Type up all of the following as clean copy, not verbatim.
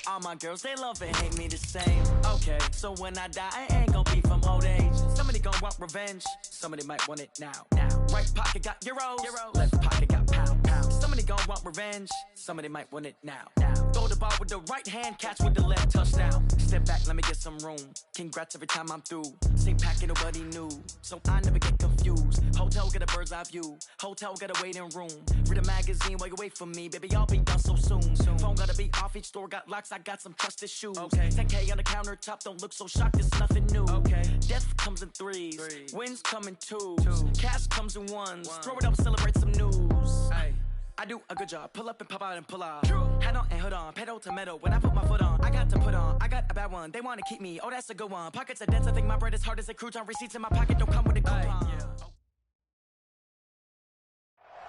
All my girls, they love and hate me the same. Okay, so when I die, I ain't gonna be from old age. Somebody gonna want revenge, somebody might want it now. Right pocket got euros, left pocket got pound. Somebody gonna want revenge, somebody might want it now. Throw the ball with the right hand, catch with the left, touchdown. Step back, let me get some room. Congrats every time I'm through. Same packet, nobody knew, so I never get confused. Hotel get a bird's eye view, hotel get a waiting room. Read a magazine while you wait for me, baby, I'll be done so soon. Phone gotta be off, each store got locks, I got some trusted shoes. 10K on the countertop, don't look so shocked, it's nothing new. Death comes in threes, wins come in twos, cash comes in ones. Throw it up, celebrate some news. I do a good job, pull up and pop out and pull off. Hat on and hood on, pedal to metal, when I put my foot on, I got to put on, I got a bad one, they wanna keep me, oh that's a good one. Pockets are dense, I think my bread is hard as a crouton, receipts in my pocket don't come with a coupon.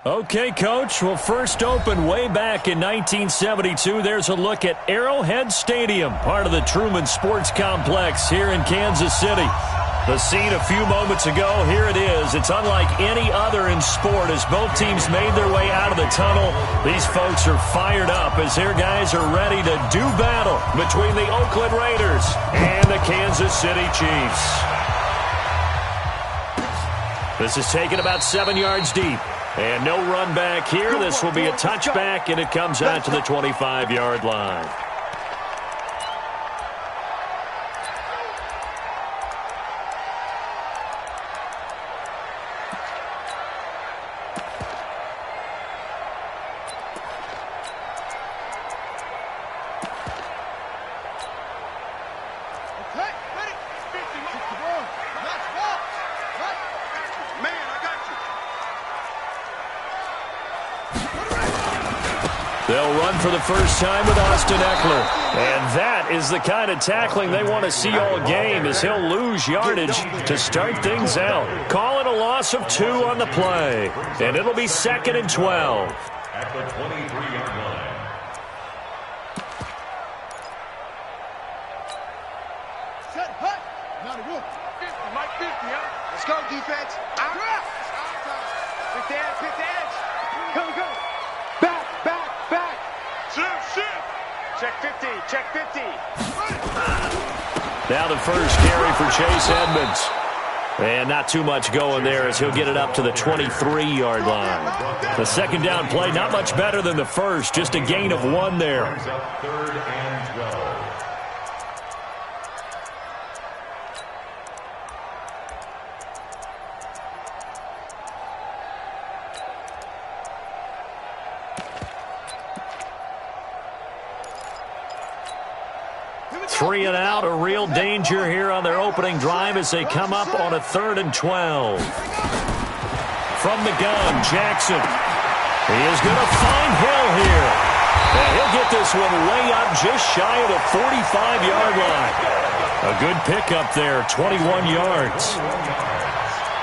Okay, Coach, well, first opened way back in 1972. There's a look at Arrowhead Stadium, part of the Truman Sports Complex here in Kansas City. The scene a few moments ago, here it is. It's unlike any other in sport as both teams made their way out of the tunnel. These folks are fired up as their guys are ready to do battle between the Oakland Raiders and the Kansas City Chiefs. This is taken about 7 yards deep. And no run back here. This will be a touchback, and it comes out to the 25-yard line. They'll run for the first time with Austin Eckler. And that is the kind of tackling they want to see all game as he'll lose yardage to start things out. Call it a loss of 2 on the play. And it'll be 2nd and 12. At the 23-yard line. Set, hut. Not a roof. 50, Mike 50, huh? Let's go, defense. Out. Pick the edge, pick the edge. Go. Back. Shift. Check 50, check 50. Now the first carry for Chase Edmonds. And not too much going there as he'll get it up to the 23-yard line. The second down play, not much better than the first, just a gain of 1 there. 3rd and 12. Three and out, a real danger here on their opening drive as they come up on a 3rd and 12. From the gun, Jackson. He is going to find Hill here. And he'll get this one way up just shy of the 45-yard line. A good pickup there, 21 yards.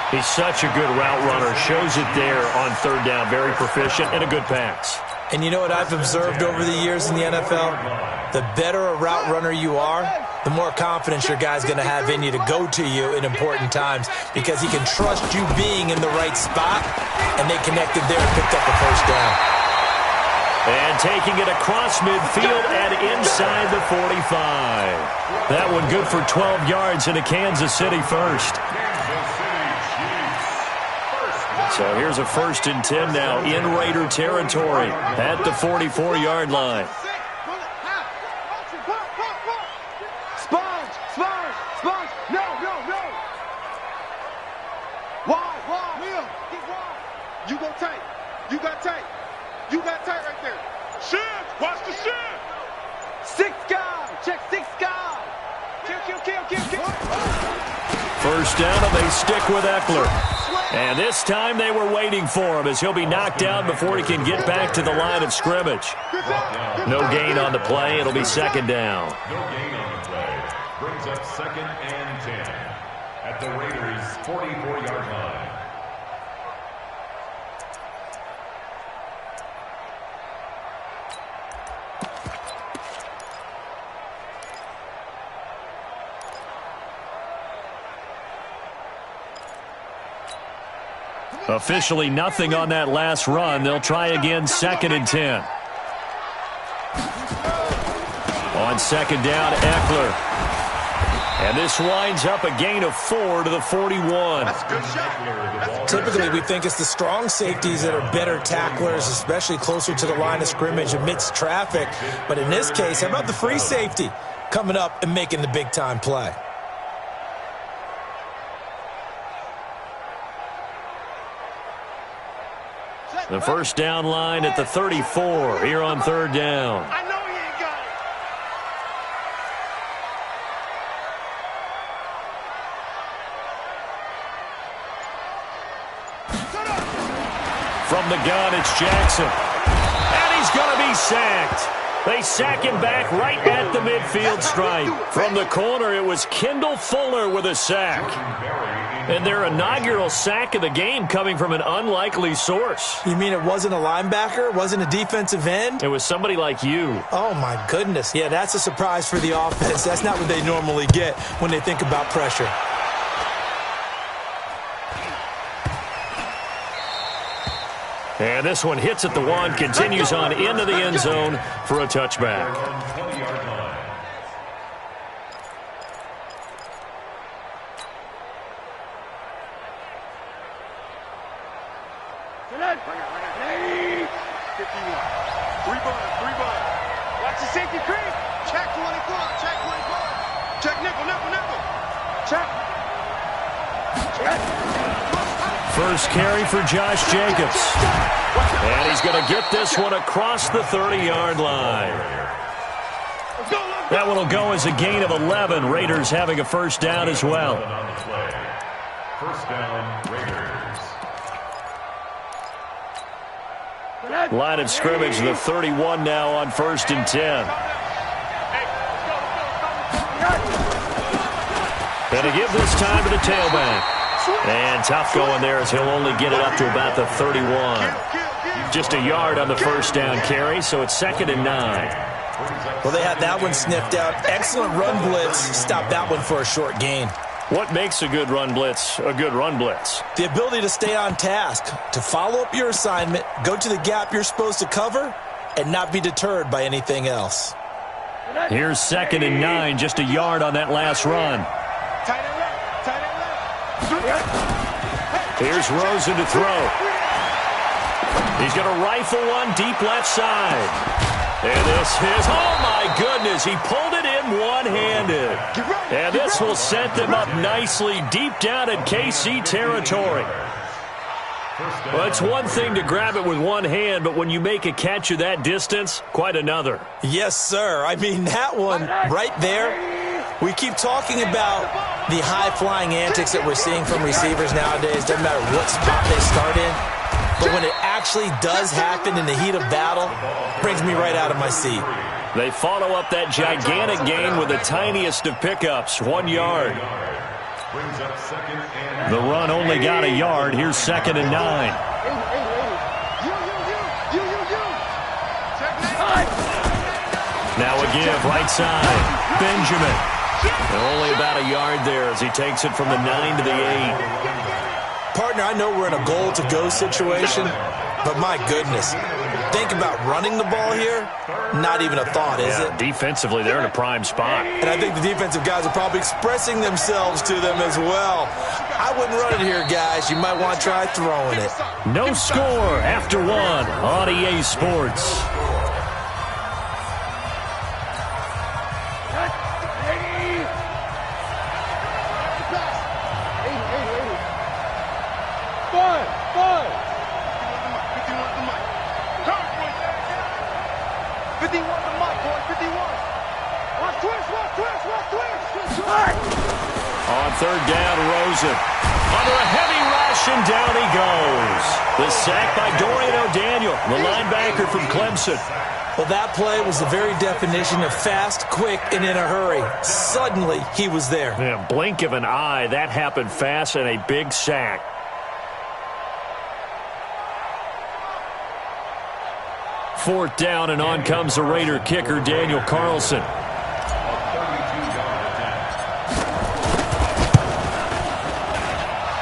He's such a good route runner. Shows it there on 3rd down. Very proficient and a good pass. And you know what I've observed over the years in the NFL? The better a route runner you are, the more confidence your guy's going to have in you to go to you in important times because he can trust you being in the right spot, and they connected there and picked up the first down. And taking it across midfield and inside the 45. That one good for 12 yards into Kansas City first. So here's a 1st and 10 now in Raider territory at the 44-yard line. Sponge. No. Why? Will, get wide. You got tight right there. Shift. Watch the shift. 6 guy. Check 6 guy. Kill. First down, and they stick with Eckler. And this time they were waiting for him as he'll be knocked down before he can get back to the line of scrimmage. No gain on the play. It'll be 2nd down. No gain on the play. Brings up 2nd and 10 at the Raiders' 44-yard line. Officially nothing on that last run. They'll try again 2nd and 10. On second down, Eckler. And this winds up a gain of 4 to the 41. That's a good shot. Typically, we think it's the strong safeties that are better tacklers, especially closer to the line of scrimmage amidst traffic. But in this case, how about the free safety coming up and making the big-time play? The first down line at the 34 here on third down. I know he ain't got it. From the gun, it's Jackson. And he's going to be sacked. They sack him back right at the midfield stripe. From the corner, it was Kendall Fuller with a sack. And their inaugural sack of the game coming from an unlikely source. You mean it wasn't a linebacker? Wasn't a defensive end? It was somebody like you. Oh, my goodness. Yeah, that's a surprise for the offense. That's not what they normally get when they think about pressure. And this one hits at the 1, continues on into the end zone for a touchback. Watch the safety creep. Check 24. Check 24. Check nickel. Check. First carry for Josh Jacobs. And he's going to get this one across the 30-yard line. That one will go as a gain of 11. Raiders having a first down as well. First down, Raiders. Line of scrimmage, the 31 now on 1st and 10. And to give this time to the tailback. And tough going there as he'll only get it up to about the 31. Just a yard on the first down carry, so it's 2nd and 9. Well, they had that one sniffed out. Excellent run blitz. Stop that one for a short gain. What makes a good run blitz a good run blitz? The ability to stay on task, to follow up your assignment, go to the gap you're supposed to cover, and not be deterred by anything else. Here's 2nd and 9, just a yard on that last run. Here's Rosen to throw. He's going to rifle one deep left side. And this is, oh my goodness, he pulled it in one-handed. And this will set them up nicely deep down in KC territory. Well, it's one thing to grab it with one hand, but when you make a catch of that distance, quite another. Yes, sir. I mean, that one right there, we keep talking about the high-flying antics that we're seeing from receivers nowadays. Doesn't matter what spot they start in. But when it actually does happen in the heat of battle, brings me right out of my seat. They follow up that gigantic gain with the tiniest of pickups, 1 yard. The run only got a yard. Here's 2nd and 9. Now a give, right side. Benjamin. And only about a yard there as he takes it from the 9 to the 8. Partner, I know we're in a goal-to-go situation, but my goodness, think about running the ball here, not even a thought, is it? Defensively, they're in a prime spot. And I think the defensive guys are probably expressing themselves to them as well. I wouldn't run it here, guys. You might want to try throwing it. No score after 1 on EA Sports. On third down, Rosen. Under a heavy rush, and down he goes. The sack by Dorian O'Daniel, the linebacker from Clemson. Well, that play was the very definition of fast, quick, and in a hurry. Suddenly, he was there. Yeah, blink of an eye, that happened fast, and a big sack. Fourth down, and on comes the Raider kicker, Daniel Carlson.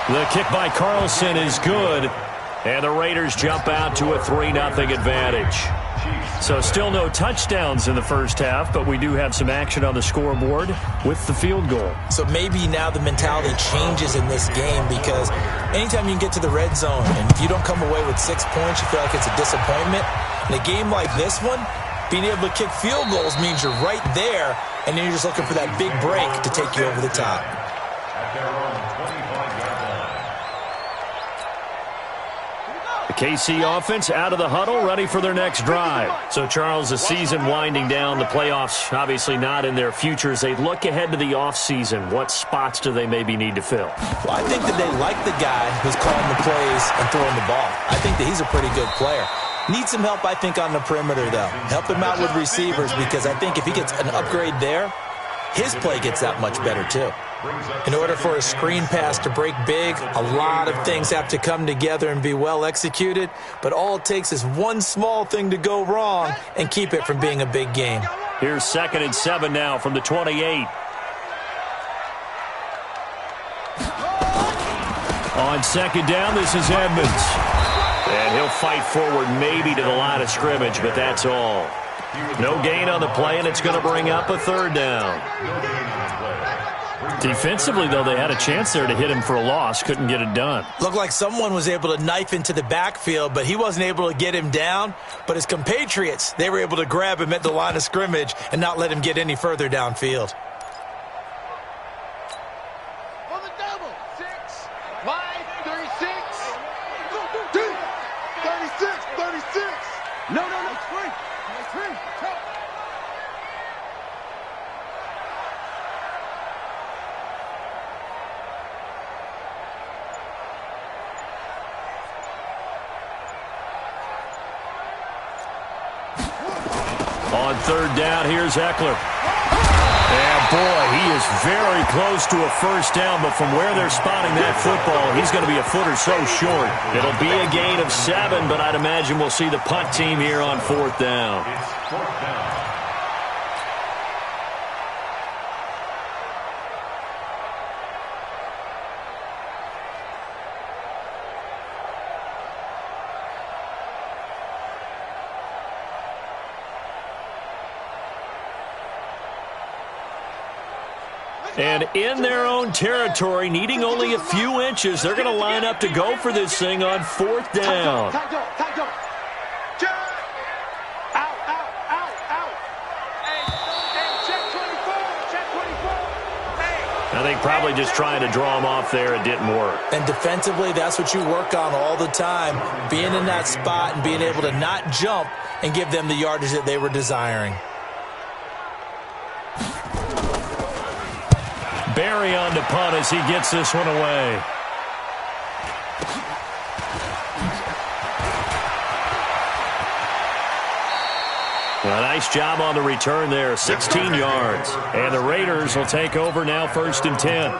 The kick by Carlson is good, and the Raiders jump out to a 3-0 advantage. So still no touchdowns in the first half, but we do have some action on the scoreboard with the field goal. So maybe now the mentality changes in this game, because anytime you can get to the red zone and if you don't come away with 6 points, you feel like it's a disappointment. In a game like this one, being able to kick field goals means you're right there, and then you're just looking for that big break to take you over the top. At their own 25-yard line. The KC offense out of the huddle, ready for their next drive. So, Charles, the season winding down, the playoffs obviously not in their future. As they look ahead to the offseason, what spots do they maybe need to fill? Well, I think that they like the guy who's calling the plays and throwing the ball. I think that he's a pretty good player. Needs some help, I think, on the perimeter, though. Help him out with receivers, because I think if he gets an upgrade there, his play gets that much better, too. In order for a screen pass to break big, a lot of things have to come together and be well executed, but all it takes is one small thing to go wrong and keep it from being a big game. Here's 2nd and 7 now from the 28. On 2nd down, this is Edmonds. And he'll fight forward maybe to the line of scrimmage, but that's all. No gain on the play, and it's going to bring up a 3rd down. Defensively, though, they had a chance there to hit him for a loss. Couldn't get it done. Looked like someone was able to knife into the backfield, but he wasn't able to get him down. But his compatriots, they were able to grab him at the line of scrimmage and not let him get any further downfield. On the double. 6, 5, 36. 36, 36. No. 3. On 3rd down, here's Eckler. And boy, he is very close to a first down, but from where they're spotting that football, he's going to be a foot or so short. It'll be a gain of 7, but I'd imagine we'll see the punt team here on 4th down. It's 4th down. And in their own territory, needing only a few inches, they're going to line up to go for this thing on 4th down. Out. Hey, check 24. I think probably just trying to draw him off there, it didn't work. And defensively, that's what you work on all the time, being in that spot and being able to not jump and give them the yardage that they were desiring. Barry on to punt as he gets this one away. A nice job on the return there, 16 yards. And the Raiders will take over now, 1st and 10.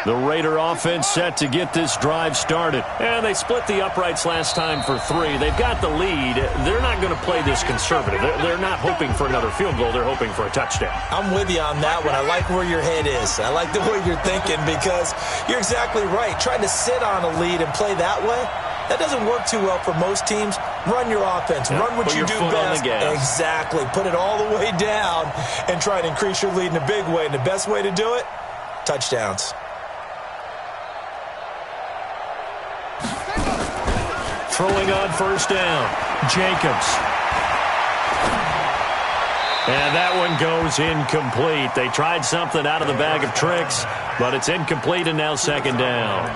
The Raider offense set to get this drive started. And they split the uprights last time for 3. They've got the lead. They're not going to play this conservative. They're not hoping for another field goal. They're hoping for a touchdown. I'm with you on that one. I like where your head is. I like the way you're thinking, because you're exactly right. Trying to sit on a lead and play that way, that doesn't work too well for most teams. Run your offense. Run what you do best. Exactly. Put it all the way down and try to increase your lead in a big way. And the best way to do it, touchdowns. Throwing on 1st down, Jacobs. And that one goes incomplete. They tried something out of the bag of tricks, but it's incomplete, and now 2nd down.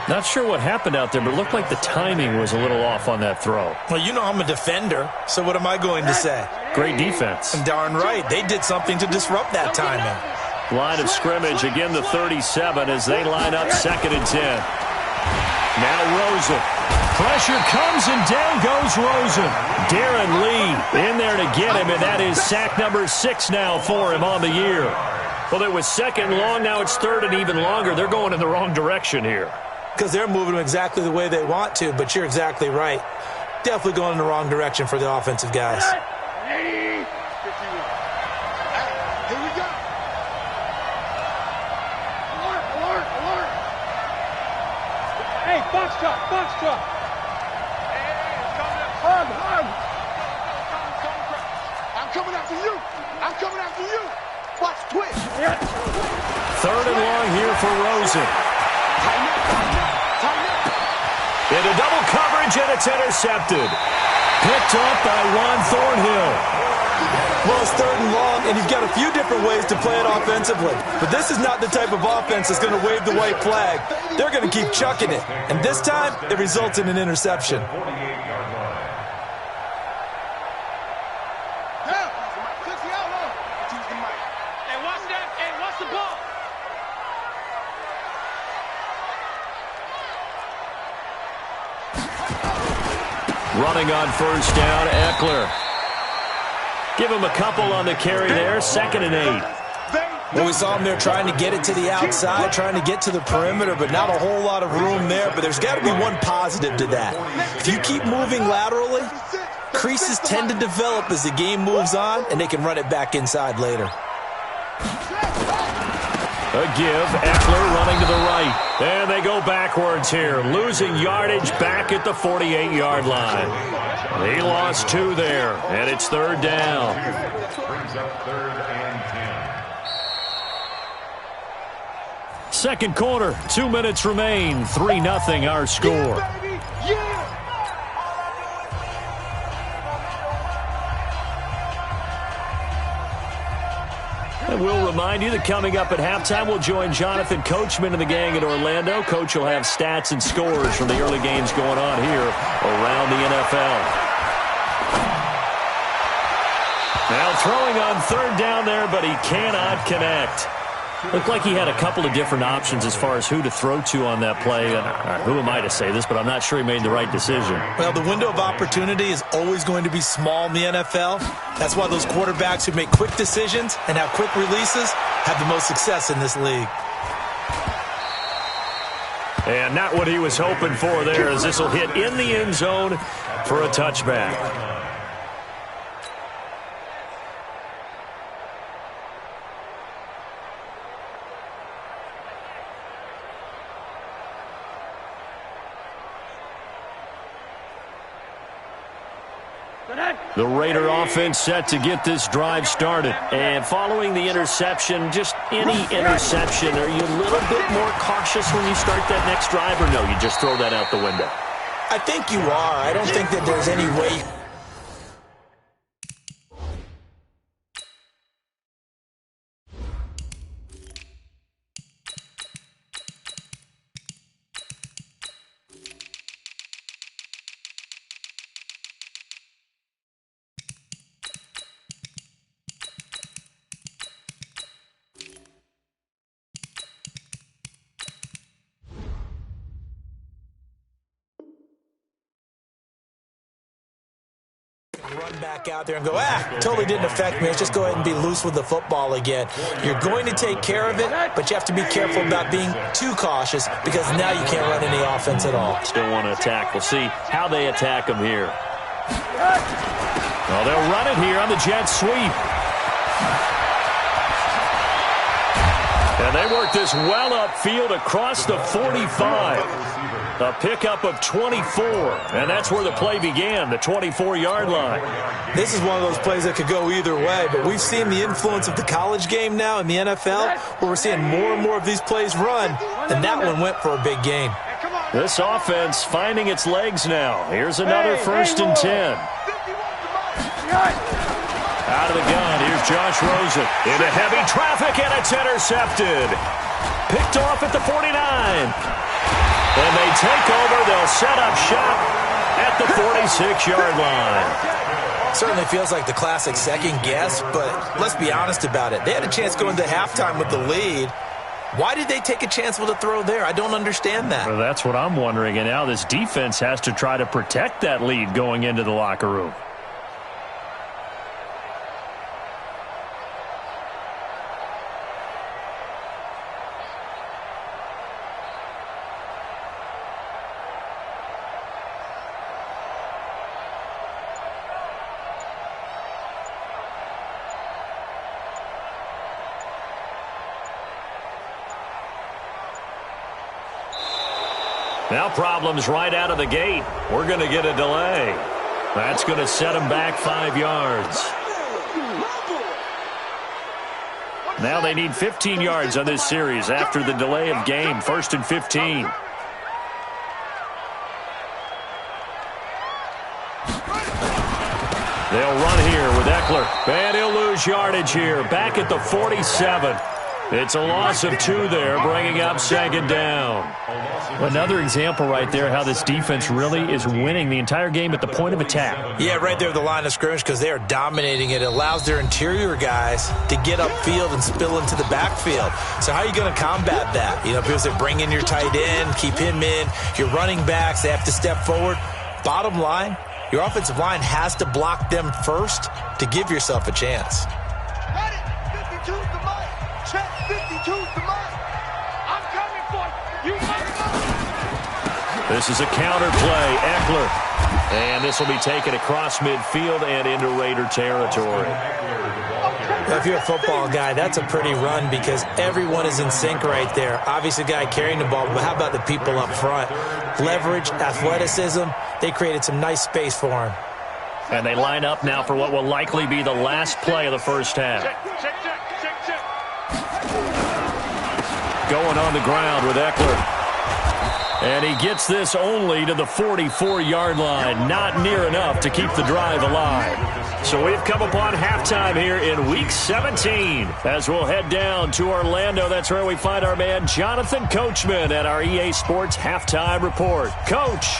Not sure what happened out there, but it looked like the timing was a little off on that throw. Well, you know I'm a defender, so what am I going to say? Great defense. Darn right. They did something to disrupt that timing. Line of scrimmage, again the 37 as they line up 2nd and 10. Now Rosen. Pressure comes, and down goes Rosen. Darren Lee in there to get him, and that is sack number 6 now for him on the year. Well, it was second long. Now it's third and even longer. They're going in the wrong direction here. Because they're moving exactly the way they want to, but you're exactly right. Definitely going in the wrong direction for the offensive guys. Here we go. Alert, alert, alert. Hey, box truck, box truck. Hey, it's coming up. Hug, hug. I'm coming after you. I'm coming after you. Watch, twitch. Yeah. Third and long here for Rosen. Tighten up, tighten up, tighten up. Into double coverage, and it's intercepted. Picked up by Juan Thornhill. Well, it's third and long, and you've got a few different ways to play it offensively. But this is not the type of offense that's going to wave the white flag. They're going to keep chucking it. And this time, it results in an interception. Running on first down, Eckler. Give him a couple on the carry there, 2nd and 8. Well, we saw him there trying to get it to the outside, trying to get to the perimeter, but not a whole lot of room there. But there's got to be one positive to that. If you keep moving laterally, creases tend to develop as the game moves on, and they can run it back inside later. A give, Eckler running to the right. And they go backwards here, losing yardage back at the 48-yard line. He lost 2 there, and it's third down. Brings up 3rd and 10. Second quarter, 2 minutes remain, 3-0 our score. And we'll remind you that coming up at halftime, we'll join Jonathan Coachman and the gang in Orlando. Coach will have stats and scores from the early games going on here around the NFL. Now throwing on third down there, but he cannot connect. Looked like he had a couple of different options as far as who to throw to on that play. And who am I to say this, but I'm not sure he made the right decision. Well, the window of opportunity is always going to be small in the NFL. That's why those quarterbacks who make quick decisions and have quick releases have the most success in this league. And not what he was hoping for there, as this will hit in the end zone for a touchback. The Raider offense set to get this drive started. And following the interception, just any interception, are you a little bit more cautious when you start that next drive, or no, you just throw that out the window? I think you are. I don't think that there's any way. Run back out there and go, totally didn't affect me. Let's just go ahead and be loose with the football again. You're going to take care of it, but you have to be careful about being too cautious because now you can't run any offense at all. Still want to attack. We'll see how they attack him here. Well, they'll run it here on the jet sweep. And they work this well upfield across the 45. A pickup of 24, and that's where the play began, the 24-yard line. This is one of those plays that could go either way, but we've seen the influence of the college game now in the NFL, where we're seeing more and more of these plays run, and that one went for a big gain. This offense finding its legs now. Here's another 1st and 10. Out of the gun, here's Josh Rosen. Into heavy traffic, and it's intercepted. Picked off at the 49. And they take over. They'll set up shop at the 46-yard line. Certainly feels like the classic second guess, but let's be honest about it. They had a chance going to halftime with the lead, Why did they take a chance with a throw there? I don't understand that. Well, that's what I'm wondering. And now this defense has to try to protect that lead going into the locker room. Now problems right out of the gate. We're going to get a delay. That's going to set them back 5 yards. Now they need 15 yards on this series after the delay of game. 1st and 15. They'll run here with Eckler. And he'll lose yardage here. Back at the 47. It's a loss of 2 there, bringing up 2nd down. Another example right there how this defense really is winning the entire game at the point of attack. Yeah, right there at the line of scrimmage because they are dominating it. It allows their interior guys to get upfield and spill into the backfield. So how are you going to combat that? You know, because they bring in your tight end, keep him in. Your running backs, they have to step forward. Bottom line, your offensive line has to block them first to give yourself a chance. Got it. 52's the mic. Check. 52's the mic. I'm coming for you. You might go. This is a counter play. Eckler. And this will be taken across midfield and into Raider territory. Now, if you're a football guy, that's a pretty run because everyone is in sync right there. Obviously, the guy carrying the ball, but how about the people up front? Leverage, athleticism, they created some nice space for him. And they line up now for what will likely be the last play of the first half. Check. Going on the ground with Eckler. And he gets this only to the 44-yard line. Not near enough to keep the drive alive. So we've come upon halftime here in Week 17. As we'll head down to Orlando, that's where we find our man Jonathan Coachman at our EA Sports Halftime Report. Coach.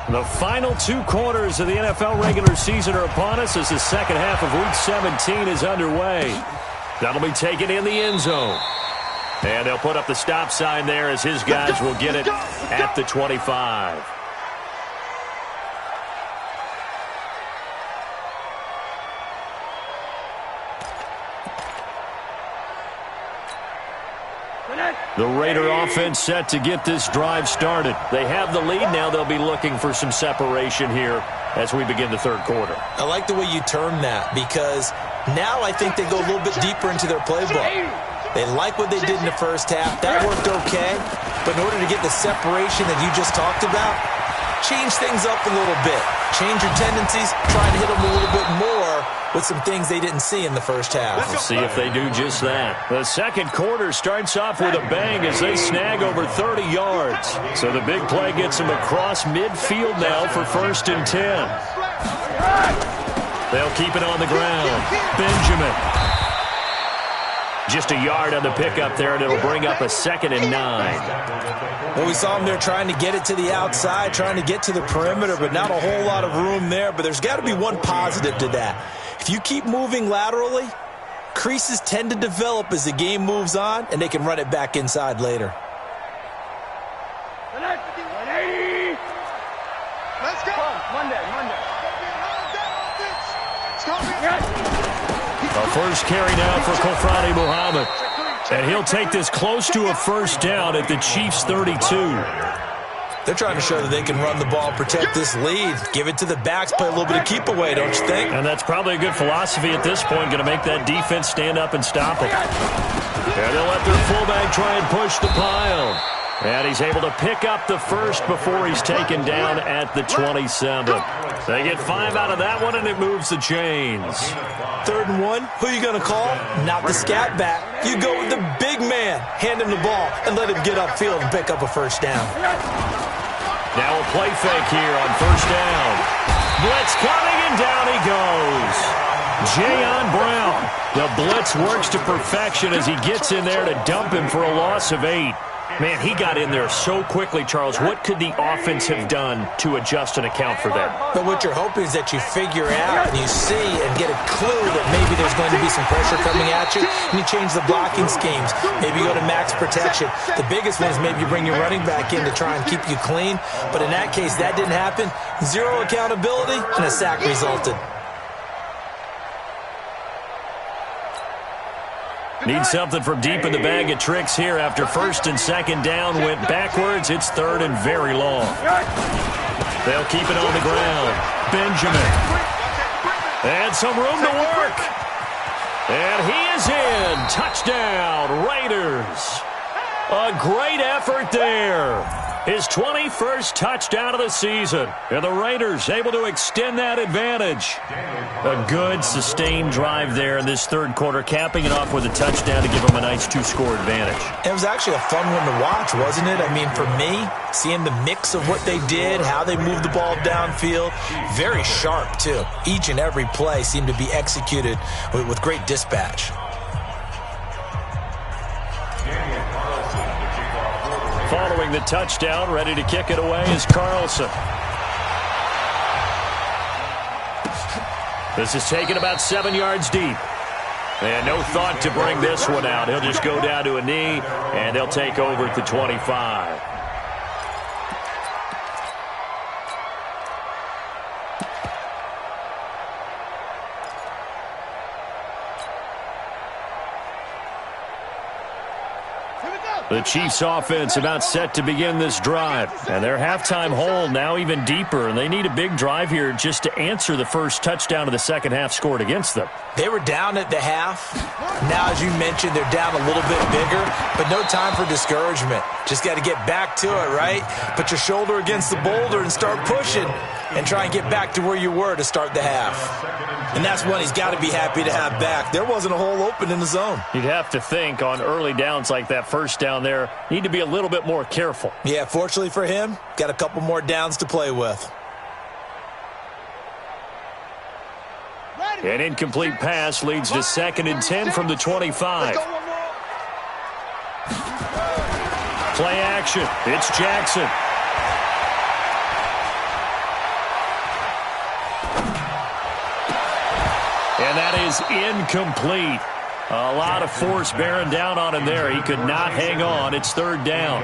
The final 2 quarters of the NFL regular season are upon us as the second half of Week 17 is underway. That'll be taken in the end zone. And they'll put up the stop sign there as his guys will get it at the 25. The Raider offense set to get this drive started. They have the lead. Now they'll be looking for some separation here as we begin the third quarter. I like the way you term that because now I think they go a little bit deeper into their playbook. They like what they did in the first half. That worked okay. But in order to get the separation that you just talked about, change things up a little bit. Change your tendencies. Try and hit them a little bit more with some things they didn't see in the first half. Let's see if they do just that. The second quarter starts off with a bang as they snag over 30 yards. So the big play gets them across midfield now for 1st and 10. They'll keep it on the ground. Benjamin. Just a yard on the pickup there, and it'll bring up a 2nd and 9. Well, we saw them there trying to get it to the outside, trying to get to the perimeter, but not a whole lot of room there. But there's got to be one positive to that. If you keep moving laterally, creases tend to develop as the game moves on, and they can run it back inside later. Let's go. Monday. A first carry now for Kofrani Muhammad. And he'll take this close to a first down at the Chiefs' 32. They're trying to show that they can run the ball, protect this lead, give it to the backs, play a little bit of keep away, don't you think? And that's probably a good philosophy at this point, going to make that defense stand up and stop them. And they'll let their fullback try and push the pile. And he's able to pick up the first before he's taken down at the 27. They get 5 out of that one, and it moves the chains. 3rd and 1, who are you going to call? Not the scat back. You go with the big man, hand him the ball, and let him get upfield and pick up a first down. Now a play fake here on 1st down. Blitz coming, and down he goes. Jayon Brown. The blitz works to perfection as he gets in there to dump him for a loss of 8. Man, he got in there so quickly, Charles. What could the offense have done to adjust and account for that? But what you're hoping is that you figure out and you see and get a clue that maybe there's going to be some pressure coming at you, and you change the blocking schemes. Maybe you go to max protection. The biggest one is maybe you bring your running back in to try and keep you clean. But in that case, that didn't happen. Zero accountability, and a sack resulted. Need something from deep in the bag of tricks here after first and second down went backwards. It's third and very long. They'll keep it on the ground. Benjamin. And some room to work. And he is in. Touchdown, Raiders. A great effort there. His 21st touchdown of the season. And the Raiders able to extend that advantage. A good, sustained drive there in this third quarter, capping it off with a touchdown to give them a nice 2-score advantage. It was actually a fun one to watch, wasn't it? I mean, for me, seeing the mix of what they did, how they moved the ball downfield, very sharp, too. Each and every play seemed to be executed with great dispatch. Following the touchdown, ready to kick it away is Carlson. This is taken about 7 yards deep. And no thought to bring this one out. He'll just go down to a knee, and they'll take over at the 25. The Chiefs offense about set to begin this drive. And their halftime hole now even deeper. And they need a big drive here just to answer the first touchdown of the second half scored against them. They were down at the half. Now, as you mentioned, they're down a little bit bigger. But no time for discouragement. Just got to get back to it, right? Put your shoulder against the boulder and start pushing. And try and get back to where you were to start the half. And that's one he's got to be happy to have back. There wasn't a hole open in the zone. You'd have to think on early downs like that first down there, need to be a little bit more careful. Yeah, fortunately for him, got a couple more downs to play with. An incomplete pass leads to 2nd and 10 from the 25. Play action. It's Jackson. And that is incomplete. A lot of force bearing down on him there. He could not hang on. It's 3rd down.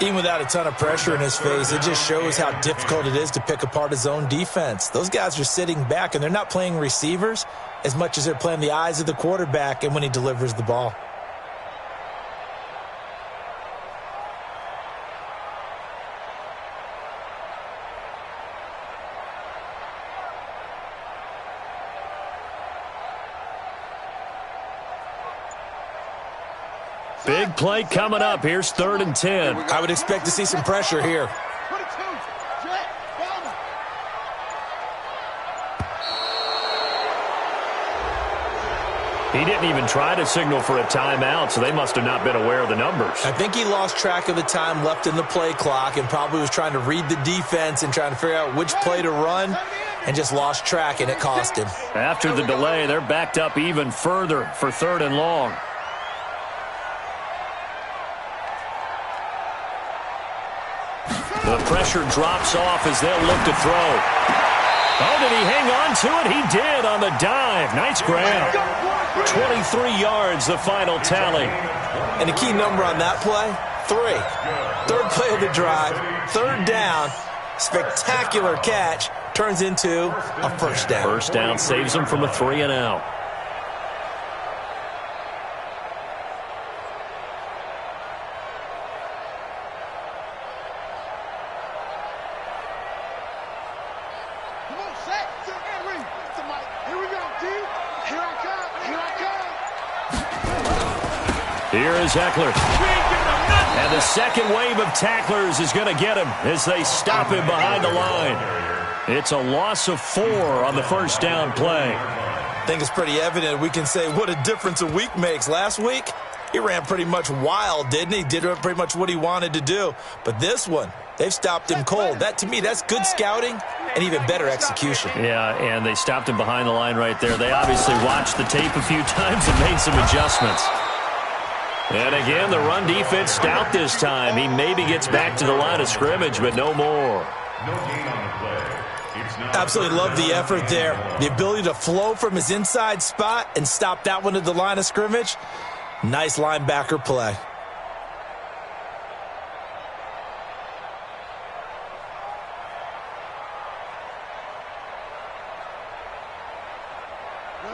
Even without a ton of pressure in his face, it just shows how difficult it is to pick apart his own defense. Those guys are sitting back, and they're not playing receivers as much as they're playing the eyes of the quarterback and when he delivers the ball. Big play coming up. Here's 3rd and 10. I would expect to see some pressure here. He didn't even try to signal for a timeout, so they must have not been aware of the numbers. I think he lost track of the time left in the play clock and probably was trying to read the defense and trying to figure out which play to run and just lost track, and it cost him. After the delay, they're backed up even further for 3rd and long. The pressure drops off as they'll look to throw. Oh, did he hang on to it? He did on the dive. Nice grab. 23 yards, the final tally. And the key number on that play, 3. 3rd play of the drive, 3rd down, spectacular catch, turns into a 1st down. 1st down saves him from a 3-and-out. Here is Eckler. And the second wave of tacklers is going to get him as they stop him behind the line. It's a loss of 4 on the 1st down play. I think it's pretty evident we can say what a difference a week makes. Last week, he ran pretty much wild, didn't he? Did pretty much what he wanted to do. But this one, they've stopped him cold. That, to me, that's good scouting and even better execution. Yeah, and they stopped him behind the line right there. They obviously watched the tape a few times and made some adjustments. And again, the run defense stout this time. He maybe gets back to the line of scrimmage, but no more. No gain on the play. Absolutely love the effort there. The ability to flow from his inside spot and stop that one at the line of scrimmage. Nice linebacker play.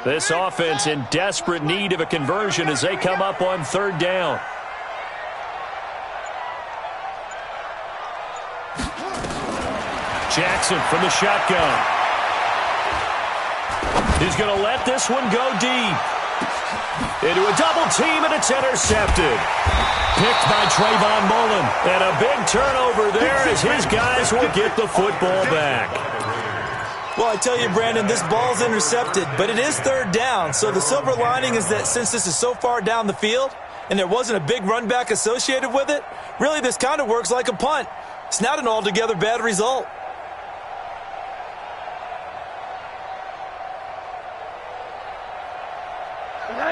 This offense in desperate need of a conversion as they come up on third down. Jackson from the shotgun. He's going to let this one go deep. Into a double team, and it's intercepted. Picked by Trayvon Mullen. And a big turnover there as his guys will get the football back. Well, I tell you, Brandon, this ball's intercepted, but it is third down. So the silver lining is that since this is so far down the field and there wasn't a big run back associated with it, really this kind of works like a punt. It's not an altogether bad result.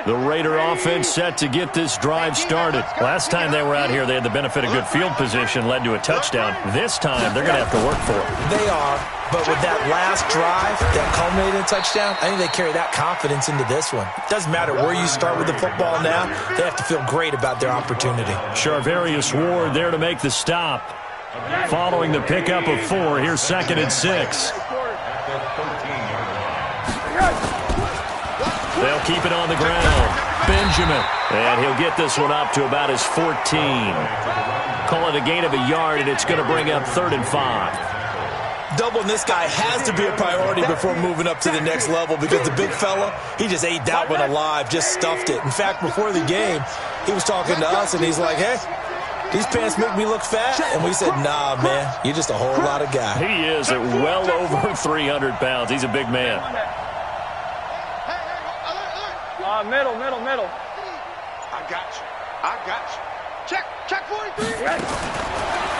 The Raider offense set to get this drive started. Last time they were out here, they had the benefit of good field position, led to a touchdown. This time, they're going to have to work for it. They are, but with that last drive that culminated in a touchdown, I think they carry that confidence into this one. It doesn't matter where you start with the football now. They have to feel great about their opportunity. Charvarius Ward there to make the stop. Following the pickup of 4, here's 2nd and 6. They'll keep it on the ground. Benjamin. And he'll get this one up to about his 14. Call it a gain of a yard, and it's going to bring up 3rd and 5. Doubling this guy has to be a priority before moving up to the next level because the big fella, he just ate that one alive, just stuffed it. In fact, before the game, he was talking to us, and he's like, hey, these pants make me look fat. And we said, nah, man, you're just a whole lot of guy. He is at well over 300 pounds. He's a big man. Middle. I got you. Check 43.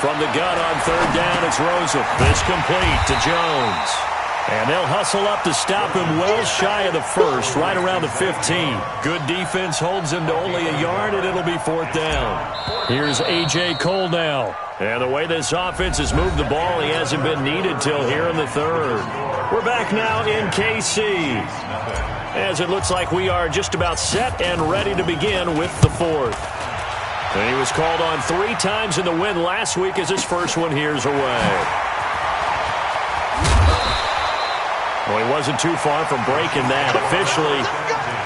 From the gun on third down, it's Rosa. Pitch complete to Jones. And they'll hustle up to stop him well shy of the first, right around the 15. Good defense holds him to only a yard, and it'll be 4th down. Here's A.J. Cole now. And the way this offense has moved the ball, he hasn't been needed till here in the 3rd. We're back now in KC, as it looks like we are just about set and ready to begin with the 4th. And he was called on 3 times in the win last week as his first one here's away. Well, he wasn't too far from breaking that. Officially,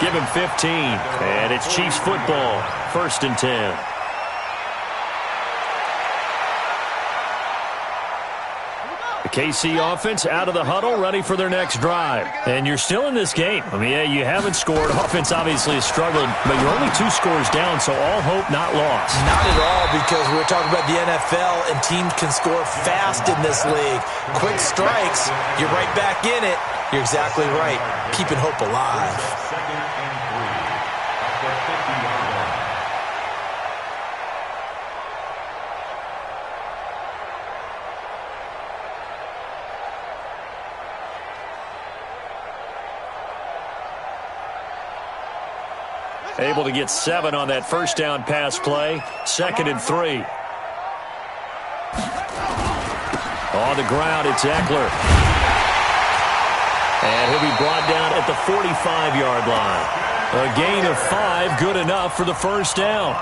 give him 15. And it's Chiefs football, 1st and 10. The KC offense out of the huddle, ready for their next drive. And you're still in this game. I mean, yeah, you haven't scored. Offense obviously has struggled, but you're only 2 scores down, so all hope not lost. Not at all, because we're talking about the NFL, and teams can score fast in this league. Quick strikes, you're right back in it. You're exactly right. Keeping hope alive. 2nd and 3 at the 50-yard line. Able to get 7 on that first down pass play. 2nd and 3. On the ground, it's Eckler. And he'll be brought down at the 45-yard line. A gain of 5, good enough for the first down.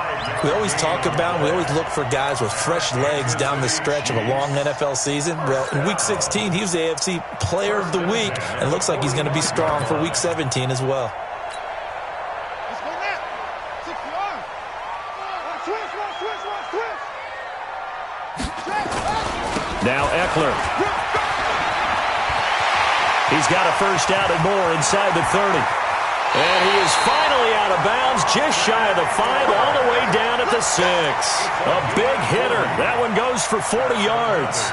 We always talk about, we always look for guys with fresh legs down the stretch of a long NFL season. Well, in Week 16, he was the AFC Player of the Week, and it looks like he's going to be strong for Week 17 as well. Now Eckler. He's got a first down and more inside the 30. And he is finally out of bounds, just shy of the 5, all the way down at the 6. A big hitter. That one goes for 40 yards.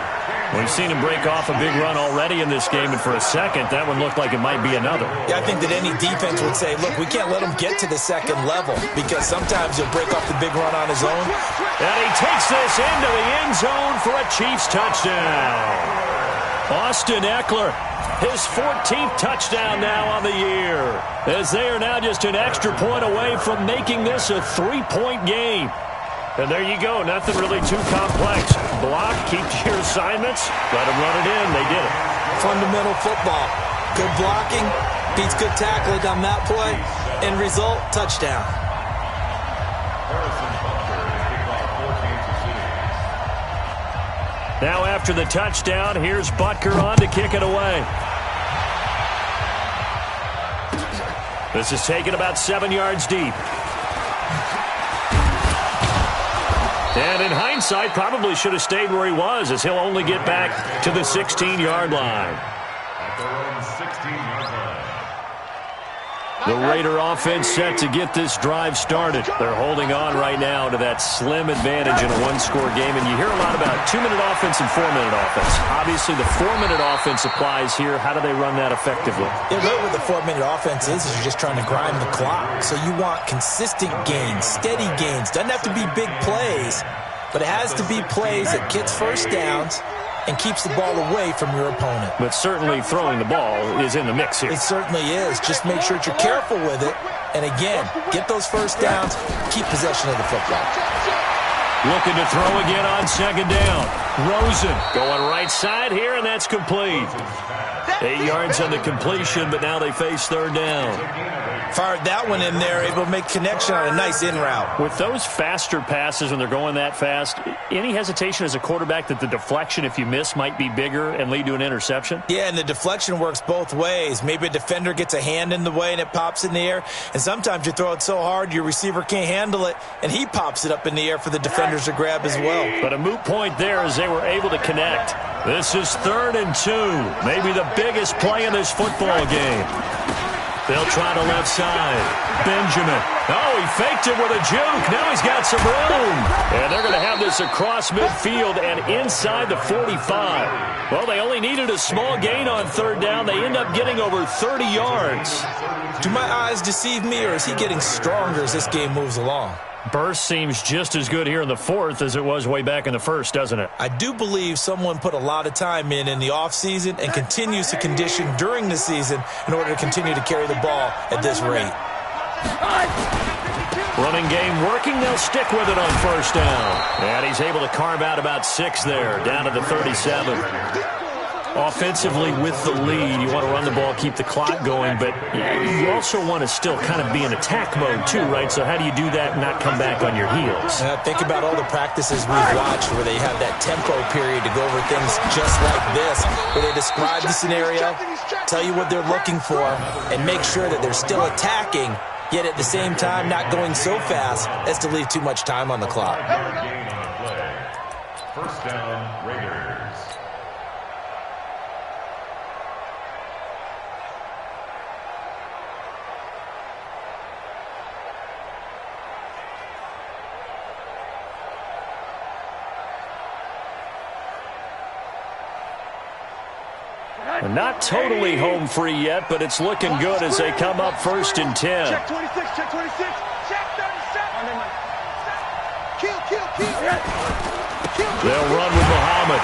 We've seen him break off a big run already in this game, and for a second, that one looked like it might be another. Yeah, I think that any defense would say, look, we can't let him get to the second level because sometimes he'll break off the big run on his own. And he takes this into the end zone for a Chiefs touchdown. Austin Eckler, his 14th touchdown now on the year, as they are now just an extra point away from making this a 3-point game. And there you go, nothing really too complex. Block, keep your assignments, let them run it in. They did it. Fundamental football. Good blocking, beats good tackling on that play. End result, touchdown. Now after the touchdown, here's Butker on to kick it away. This is taken about 7 yards deep. And in hindsight, probably should have stayed where he was, as he'll only get back to the 16-yard line. At their own 16-yard line. The Raider offense set to get this drive started. They're holding on right now to that slim advantage in a one-score game. And you hear a lot about 2-minute offense and 4-minute offense. Obviously, the 4-minute offense applies here. How do they run that effectively? Yeah, really what the 4-minute offense is you're just trying to grind the clock. So you want consistent gains, steady gains. Doesn't have to be big plays, but it has to be plays that gets first downs and keeps the ball away from your opponent. But certainly throwing the ball is in the mix here. It certainly is. Just make sure that you're careful with it. And again, get those first downs, keep possession of the football. Looking to throw again on second down. Rosen going right side here, and that's complete. 8 yards on the completion, but now they face third down. Fired that one in there, able to make connection on a nice in route. With those faster passes when they're going that fast, any hesitation as a quarterback that the deflection, if you miss, might be bigger and lead to an interception? Yeah, and the deflection works both ways. Maybe a defender gets a hand in the way and it pops in the air, and sometimes you throw it so hard your receiver can't handle it, and he pops it up in the air for the defenders to grab as well. But a moot point there as they were able to connect. This is 3rd and 2, maybe the biggest play in this football game. They'll try to left side. Benjamin. Oh, he faked it with a juke. Now he's got some room. And they're going to have this across midfield and inside the 45. Well, they only needed a small gain on third down. They end up getting over 30 yards. Do my eyes deceive me, or is he getting stronger as this game moves along? Burst seems just as good here in the 4th as it was way back in the 1st, doesn't it? I do believe someone put a lot of time in the offseason and continues to condition during the season in order to continue to carry the ball at this rate. Running game working. They'll stick with it on first down. And he's able to carve out about 6 there, down to the 37. Offensively with the lead, you want to run the ball, keep the clock going, but you also want to still kind of be in attack mode too, right? So how do you do that and not come back on your heels? Think about all the practices we've watched where they have that tempo period to go over things just like this, where they describe the scenario, tell you what they're looking for, and make sure that they're still attacking, yet at the same time not going so fast as to leave too much time on the clock. First down, Raiders. And not totally home free yet, but it's looking good as they come up 1st and 10. Check 26, check 26, check 37. Kill. They'll run with Muhammad.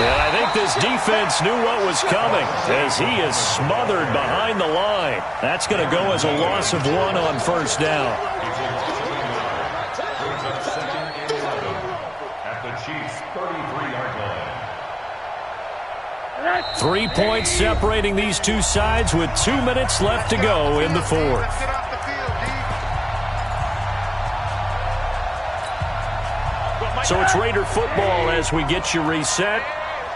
And I think this defense knew what was coming as he is smothered behind the line. That's going to go as a loss of 1 on first down. At the Chiefs' 33-yard line. 3 points separating these two sides with 2 minutes left to go in the 4th. So it's Raider football as we get you reset.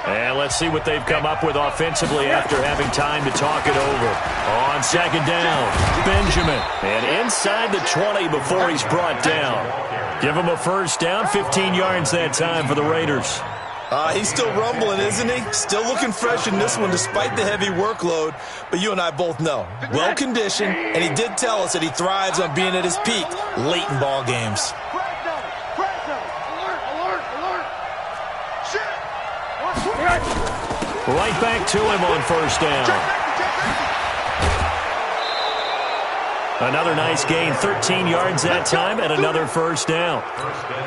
And let's see what they've come up with offensively after having time to talk it over. On second down, Benjamin. And inside the 20 before he's brought down. Give him a first down, 15 yards that time for the Raiders. He's still rumbling, isn't he? Still looking fresh in this one despite the heavy workload. But you and I both know, well-conditioned, and he did tell us that he thrives on being at his peak late in ball games. Right back to him on first down. Another nice gain, 13 yards that time, and another first down.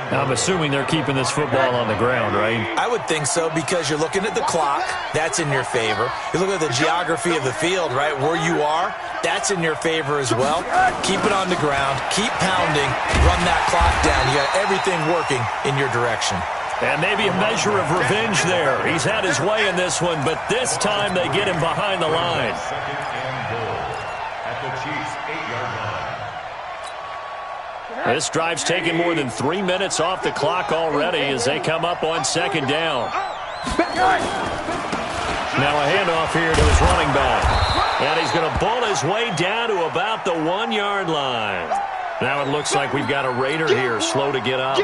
Now, I'm assuming they're keeping this football on the ground, right? I would think so, because you're looking at the clock. That's in your favor. You look at the geography of the field, right, where you are. That's in your favor as well. Keep it on the ground. Keep pounding. Run that clock down. You got everything working in your direction. And maybe a measure of revenge there. He's had his way in this one, but this time they get him behind the line. Second and goal at the Chiefs' 8-yard line. This drive's taken more than 3 minutes off the clock already as they come up on second down. Now a handoff here to his running back. And he's going to bull his way down to about the 1-yard line. Now it looks like we've got a Raider here slow to get up.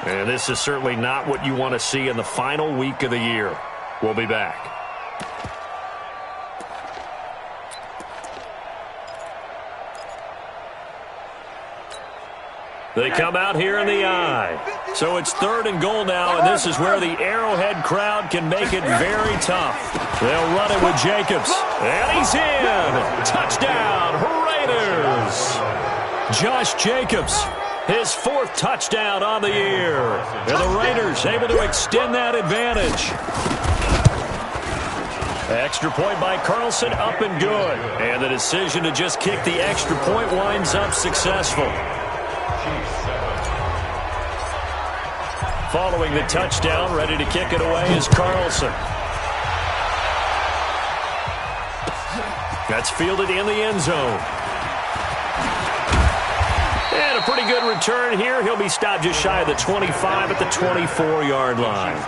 And this is certainly not what you want to see in the final week of the year. We'll be back. They come out here in the eye. So it's 3rd and goal now, and this is where the Arrowhead crowd can make it very tough. They'll run it with Jacobs. And he's in. Touchdown, Raiders. Josh Jacobs, his 4th touchdown on the year. And the Raiders able to extend that advantage. Extra point by Carlson, up and good. And the decision to just kick the extra point winds up successful. Following the touchdown, ready to kick it away is Carlson. That's fielded in the end zone. And a pretty good return here. He'll be stopped just shy of the 25 at the 24-yard line.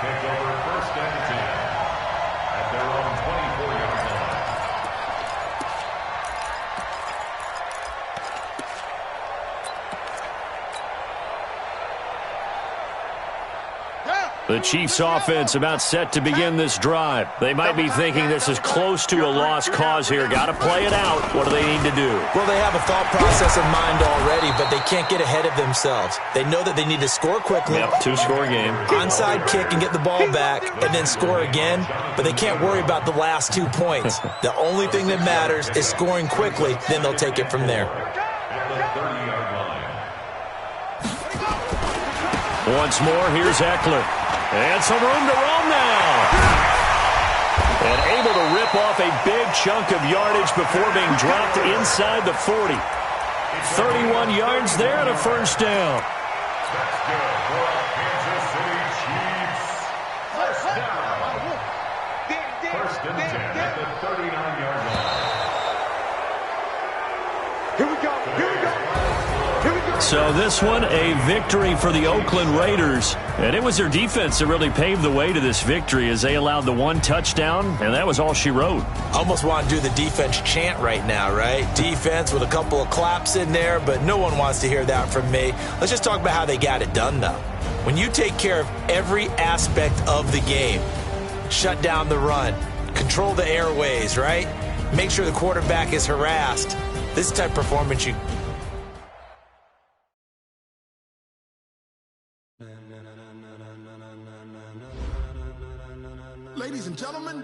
The Chiefs offense about set to begin this drive. They might be thinking this is close to a lost cause here. Got to play it out. What do they need to do? Well, they have a thought process in mind already, but they can't get ahead of themselves. They know that they need to score quickly. Yep, 2-score game. Onside kick and get the ball back and then score again, but they can't worry about the last 2 points. The only thing that matters is scoring quickly, then they'll take it from there. At the 30-yard line. Once more, here's Eckler. And some room to roam now. And able to rip off a big chunk of yardage before being dropped inside the 40. 31 yards there and a first down. That's good for our Kansas City Chiefs. First down. First and 10 at the 39-yard line. Here we go. Here we go. Here we go. So this one, a victory for the Oakland Raiders. And it was their defense that really paved the way to this victory as they allowed the 1 touchdown, and that was all she wrote. Almost want to do the defense chant right now, right? Defense with a couple of claps in there, but no one wants to hear that from me. Let's just talk about how they got it done, though. When you take care of every aspect of the game, shut down the run, control the airways, right? Make sure the quarterback is harassed. This is the type of performance you... Ladies and gentlemen,